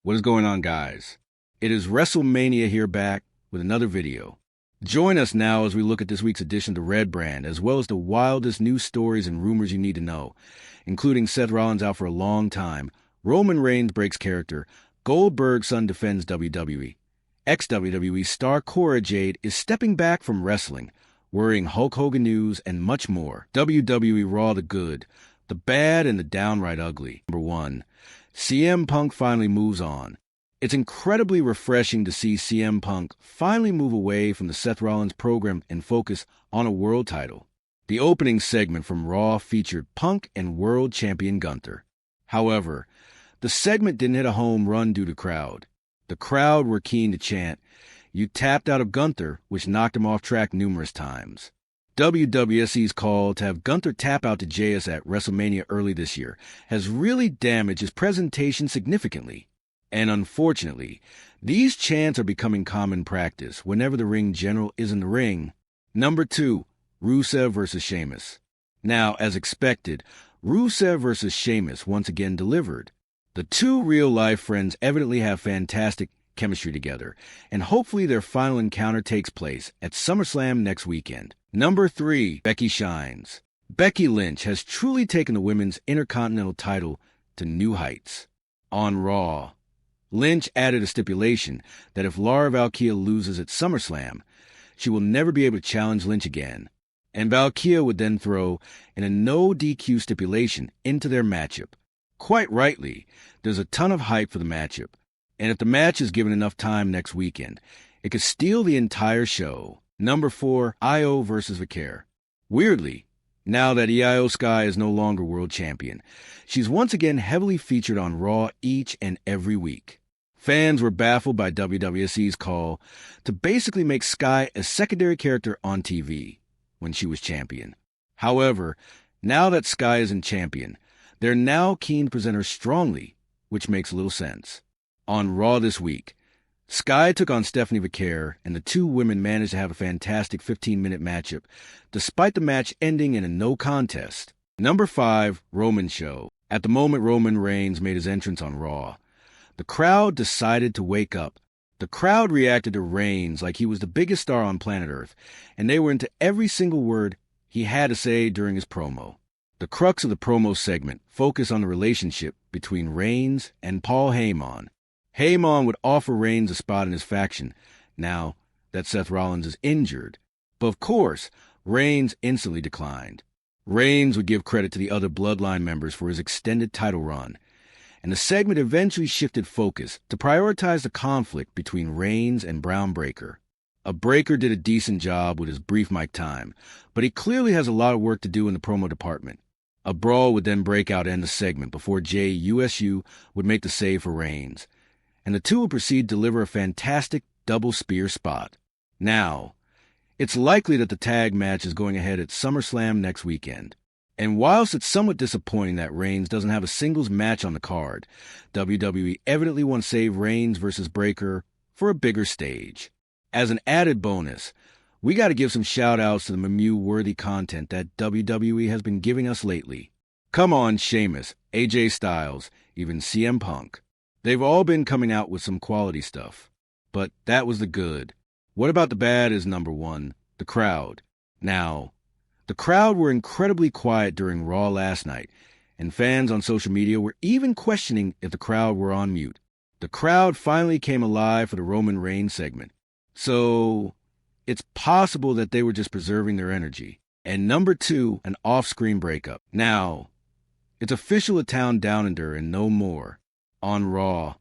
What is going on, guys? It is Wrestlemania here, back with another video. Join us now as we look at this week's edition of the Red Brand, as well as the wildest news stories and rumors you need to know, including Seth Rollins out for a long time, Roman Reigns breaks character, Goldberg's son defends WWE, ex-WWE star Cora Jade is stepping back from wrestling, worrying Hulk Hogan news, and much more. WWE Raw, the good, the bad, and the downright ugly. Number 1. CM Punk finally moves on. It's incredibly refreshing to see CM Punk finally move away from the Seth Rollins program and focus on a world title. The opening segment from Raw featured Punk and world champion Gunther. However, the segment didn't hit a home run due to crowd. The crowd were keen to chant, "You tapped out of Gunther," which knocked him off track numerous times. WWSC's call to have Gunther tap out to JS at WrestleMania early this year has really damaged his presentation significantly. And unfortunately, these chants are becoming common practice whenever the ring general is in the ring. Number 2, Rusev versus Sheamus. Now, as expected, Rusev versus Sheamus once again delivered. The two real-life friends evidently have fantastic chemistry together, and hopefully their final encounter takes place at Summerslam next weekend. Number 3, Becky shines. Becky Lynch has truly taken the women's Intercontinental title to new heights. On Raw, Lynch added a stipulation that if Laura Valkyria loses at SummerSlam, she will never be able to challenge Lynch again, and Valkyria would then throw in a no DQ stipulation into their matchup. Quite rightly, there's a ton of hype for the matchup, and if the match is given enough time next weekend, it could steal the entire show. Number 4, Io versus Vicaire. Weirdly, now that Io Sky is no longer world champion, she's once again heavily featured on Raw each and every week. Fans were baffled by WWSC's call to basically make Sky a secondary character on TV when she was champion. However, now that Sky isn't champion, they're now keen to present her strongly, which makes little sense. On Raw this week, Sky took on Stephanie Vicaire, and the two women managed to have a fantastic 15-minute matchup, despite the match ending in a no contest. Number 5, Roman show. At the moment Roman Reigns made his entrance on Raw, the crowd decided to wake up. The crowd reacted to Reigns like he was the biggest star on planet Earth, and they were into every single word he had to say during his promo. The crux of the promo segment focused on the relationship between Reigns and Paul Heyman. Heyman would offer Reigns a spot in his faction now that Seth Rollins is injured, but of course, Reigns instantly declined. Reigns would give credit to the other Bloodline members for his extended title run, and the segment eventually shifted focus to prioritize the conflict between Reigns and Braun Breaker. Breaker did a decent job with his brief mic time, but he clearly has a lot of work to do in the promo department. A brawl would then break out and end the segment before Jey USU would make the save for Reigns, and the two would proceed to deliver a fantastic double spear spot. Now, it's likely that the tag match is going ahead at SummerSlam next weekend. And whilst it's somewhat disappointing that Reigns doesn't have a singles match on the card, WWE evidently wants to save Reigns versus Breaker for a bigger stage. As an added bonus, we got to give some shout-outs to the Mew-worthy content that WWE has been giving us lately. Come on, Sheamus, AJ Styles, even CM Punk. They've all been coming out with some quality stuff. But that was the good. What about the bad is number 1, the crowd. Now, the crowd were incredibly quiet during Raw last night, and fans on social media were even questioning if the crowd were on mute. The crowd finally came alive for the Roman Reigns segment, so it's possible that they were just preserving their energy. And number 2, an off-screen breakup. Now, it's official a town down under and no more. On Raw,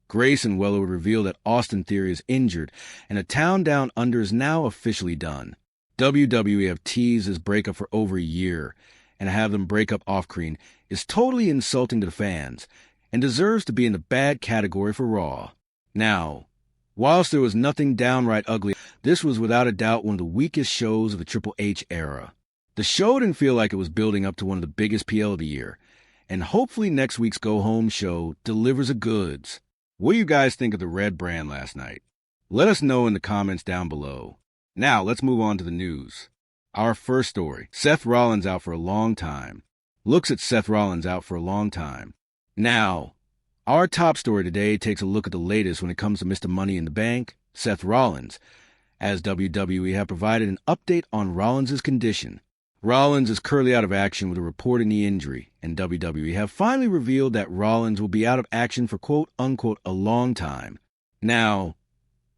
Grayson Weller would reveal that Austin Theory is injured, and a town down under is now officially done. WWE have teased this breakup for over a year, and to have them break up off-screen is totally insulting to the fans, and deserves to be in the bad category for Raw. Now, whilst there was nothing downright ugly, this was without a doubt one of the weakest shows of the Triple H era. The show didn't feel like it was building up to one of the biggest PL of the year, and hopefully next week's go-home show delivers the goods. What do you guys think of the Red Brand last night? Let us know in the comments down below. Now, let's move on to the news. Our first story, Seth Rollins out for a long time. Looks at Seth Rollins out for a long time. Now, Our top story today takes a look at the latest when it comes to Mr. Money in the Bank, Seth Rollins, as WWE have provided an update on Rollins' condition. Rollins is currently out of action with a reported knee injury, and WWE have finally revealed that Rollins will be out of action for quote-unquote a long time. Now,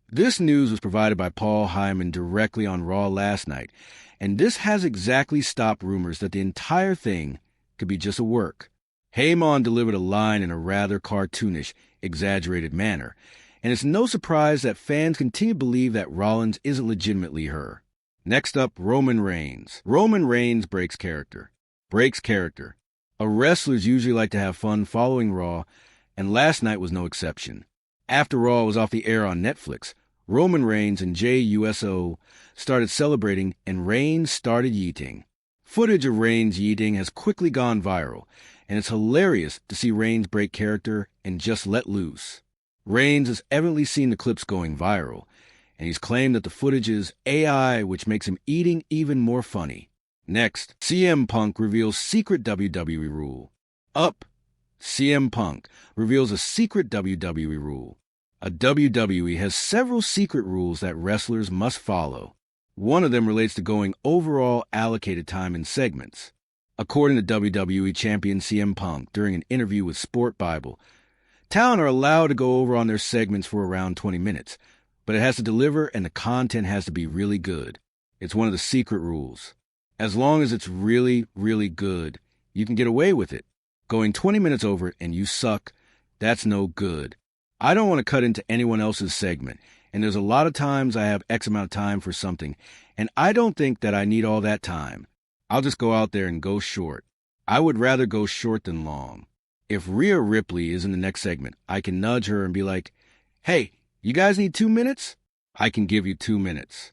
this news was provided by Paul Heyman directly on Raw last night, and this has exactly stopped rumors that the entire thing could be just a work. Heyman delivered a line in a rather cartoonish, exaggerated manner, and it's no surprise that fans continue to believe that Rollins isn't legitimately her. Next up, Roman Reigns. Roman Reigns breaks character. Breaks character. Wrestlers usually like to have fun following Raw, and last night was no exception. After Raw was off the air on Netflix, Roman Reigns and Jey Uso started celebrating, and Reigns started yeeting. Footage of Reigns yeeting has quickly gone viral, and it's hilarious to see Reigns break character and just let loose. Reigns has evidently seen the clips going viral, and he's claimed that the footage is AI, which makes him eating even more funny. Next, CM Punk reveals secret WWE rule. Up, CM Punk reveals a secret WWE rule. A WWE has several secret rules that wrestlers must follow. One of them relates to going overall allocated time in segments. According to WWE champion CM Punk during an interview with Sport Bible, talent are allowed to go over on their segments for around 20 minutes, but it has to deliver and the content has to be really good. It's one of the secret rules. As long as it's really, really good, you can get away with it. Going 20 minutes over and you suck, that's no good. I don't want to cut into anyone else's segment, and there's a lot of times I have X amount of time for something, and I don't think that I need all that time. I'll just go out there and go short. I would rather go short than long. If Rhea Ripley is in the next segment, I can nudge her and be like, hey, you guys need 2 minutes? I can give you 2 minutes.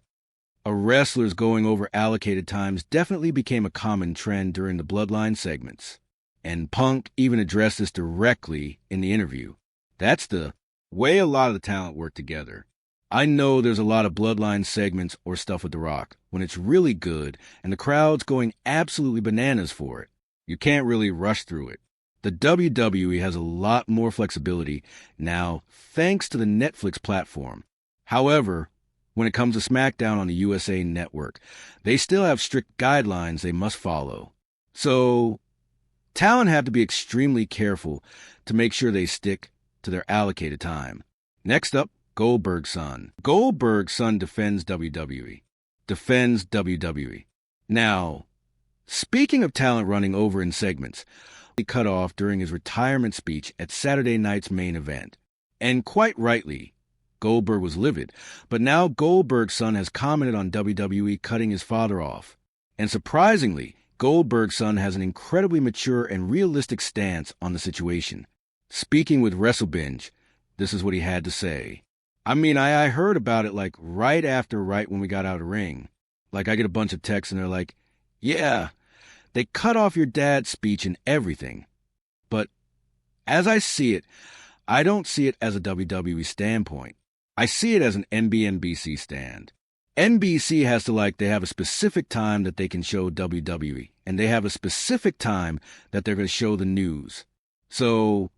Wrestlers going over allocated times definitely became a common trend during the Bloodline segments, and Punk even addressed this directly in the interview. That's the way a lot of the talent work together. I know there's a lot of Bloodline segments or stuff with The Rock when it's really good and the crowd's going absolutely bananas for it. You can't really rush through it. The WWE has a lot more flexibility now thanks to the Netflix platform. However, when it comes to SmackDown on the USA Network, they still have strict guidelines they must follow. So, talent have to be extremely careful to make sure they stick to their allocated time. Next up, Goldberg's son. Goldberg's son defends WWE. Defends WWE. Now, speaking of talent running over in segments, he cut off during his retirement speech at Saturday night's main event. And quite rightly, Goldberg was livid. But now Goldberg's son has commented on WWE cutting his father off. And surprisingly, Goldberg's son has an incredibly mature and realistic stance on the situation. Speaking with WrestleBinge, this is what he had to say. I mean, I heard about it like right when we got out of the ring. Like I get a bunch of texts and they're like, yeah, they cut off your dad's speech and everything. But as I see it, I don't see it as a WWE standpoint. I see it as an NBC stand. NBC has to they have a specific time that they can show WWE, and they have a specific time that they're going to show the news. So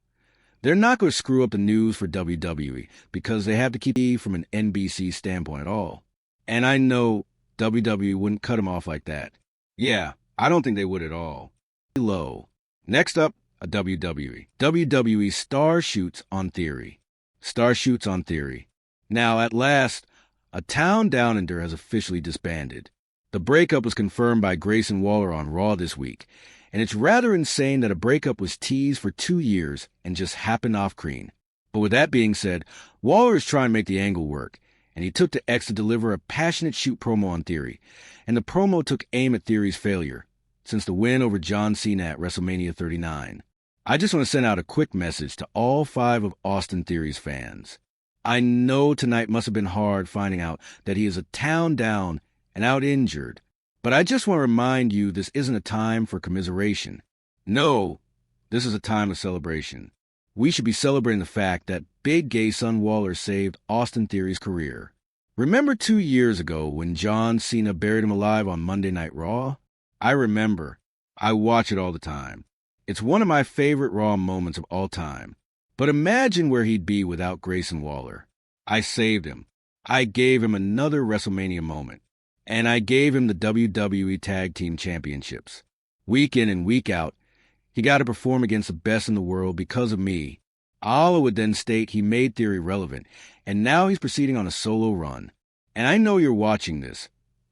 they're not going to screw up the news for WWE because they have to keep it from an NBC standpoint at all. And I know WWE wouldn't cut them off like that. Yeah, I don't think they would at all. Low. Next up, a WWE. WWE star shoots on Theory. Star shoots on Theory. Now, at last, a Town Down Under has officially disbanded. The breakup was confirmed by Grayson Waller on Raw this week, and it's rather insane that a breakup was teased for 2 years and just happened off-screen. But with that being said, Waller is trying to make the angle work, and he took to X to deliver a passionate shoot promo on Theory, and the promo took aim at Theory's failure since the win over John Cena at WrestleMania 39. I just want to send out a quick message to all 5 of Austin Theory's fans. I know tonight must have been hard finding out that he is a town down and out injured, but I just want to remind you this isn't a time for commiseration. No, this is a time of celebration. We should be celebrating the fact that big gay son Waller saved Austin Theory's career. Remember 2 years ago when John Cena buried him alive on Monday Night Raw? I remember. I watch it all the time. It's one of my favorite Raw moments of all time. But imagine where he'd be without Grayson Waller. I saved him. I gave him another WrestleMania moment. And I gave him the WWE Tag Team Championships. Week in and week out, he got to perform against the best in the world because of me. Allah would then state he made Theory relevant, and now he's proceeding on a solo run. And I know you're watching this.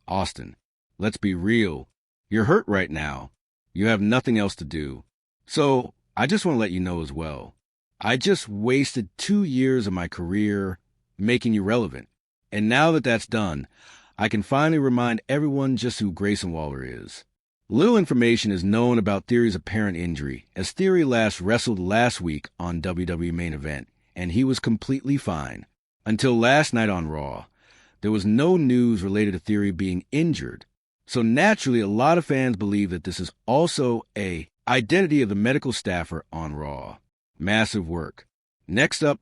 Austin, let's be real. You're hurt right now. You have nothing else to do. So, I just want to let you know as well. I just wasted 2 years of my career making you relevant. And now that that's done, I can finally remind everyone just who Grayson Waller is. Little information is known about Theory's apparent injury, as Theory last wrestled last week on WWE Main Event, and he was completely fine. Until last night on Raw, there was no news related to Theory being injured. So naturally, a lot of fans believe that this is also a identity of the medical staffer on Raw. Massive work. Next up,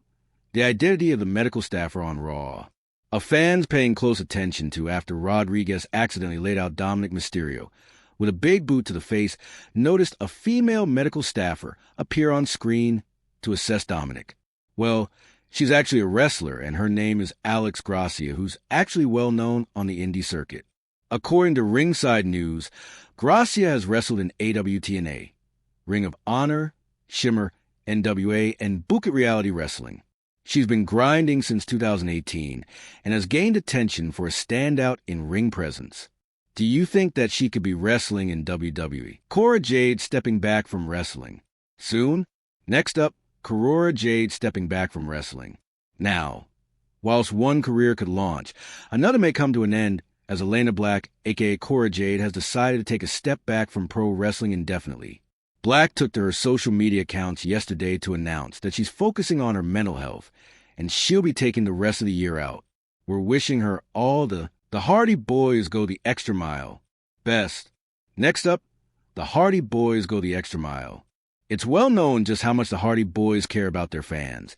the identity of the medical staffer on Raw. A fan's paying close attention to after Rodriguez accidentally laid out Dominic Mysterio with a big boot to the face, noticed a female medical staffer appear on screen to assess Dominic. Well, she's actually a wrestler, and her name is Alex Gracia, who's actually well known on the indie circuit. According to Ringside News, Gracia has wrestled in AWTNA, Ring of Honor, Shimmer, NWA, and Book It Reality Wrestling. She's been grinding since 2018 and has gained attention for a standout in-ring presence. Do you think that she could be wrestling in WWE? Cora Jade stepping back from wrestling. Soon? Next up, Cora Jade stepping back from wrestling. Now, whilst one career could launch, another may come to an end as Elena Black, aka Cora Jade, has decided to take a step back from pro wrestling indefinitely. Black took to her social media accounts yesterday to announce that she's focusing on her mental health, and she'll be taking the rest of the year out. We're wishing her all the Hardy Boys go the extra mile. Best. Next up, the Hardy Boys go the extra mile. It's well known just how much the Hardy Boys care about their fans,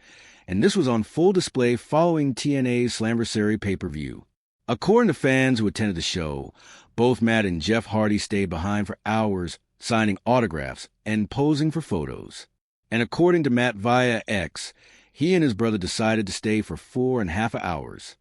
and this was on full display following TNA's Slammiversary pay-per-view. According to fans who attended the show, both Matt and Jeff Hardy stayed behind for hours signing autographs and posing for photos. And according to Matt via X, he and his brother decided to stay for 4.5 hours.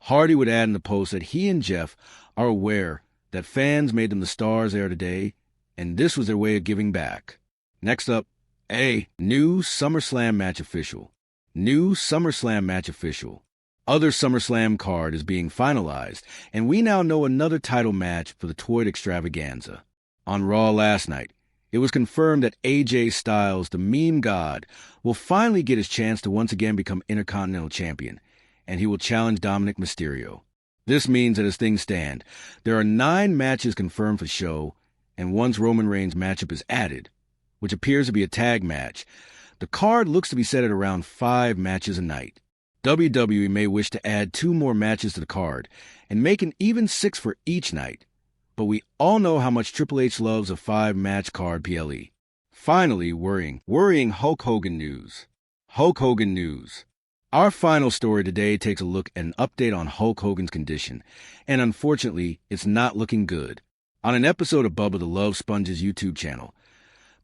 Hardy would add in the post that he and Jeff are aware that fans made them the stars they are today, and this was their way of giving back. Next up, a new Summerslam match official. New Summerslam match official. Other Summerslam card is being finalized, and we now know another title match for the Toy Extravaganza. On Raw last night, it was confirmed that AJ Styles, the meme god, will finally get his chance to once again become Intercontinental Champion, and he will challenge Dominic Mysterio. This means that as things stand, there are 9 matches confirmed for the show, and once Roman Reigns' matchup is added, which appears to be a tag match, the card looks to be set at around 5 matches a night. WWE may wish to add 2 more matches to the card, and make an even 6 for each night. But we all know how much Triple H loves a 5-match card PLE. Finally, worrying Hulk Hogan news. Hulk Hogan news. Our final story today takes a look at an update on Hulk Hogan's condition, and unfortunately, it's not looking good. On an episode of Bubba the Love Sponge's YouTube channel,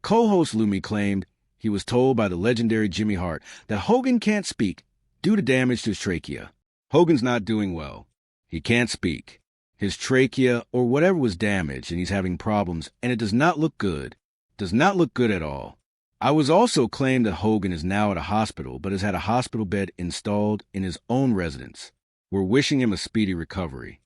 co-host Lumi claimed he was told by the legendary Jimmy Hart that Hogan can't speak due to damage to his trachea. Hogan's not doing well. He can't speak. His trachea or whatever was damaged, and he's having problems, and it does not look good. Does not look good at all. I was also claimed that Hogan is now at a hospital, but has had a hospital bed installed in his own residence. We're wishing him a speedy recovery.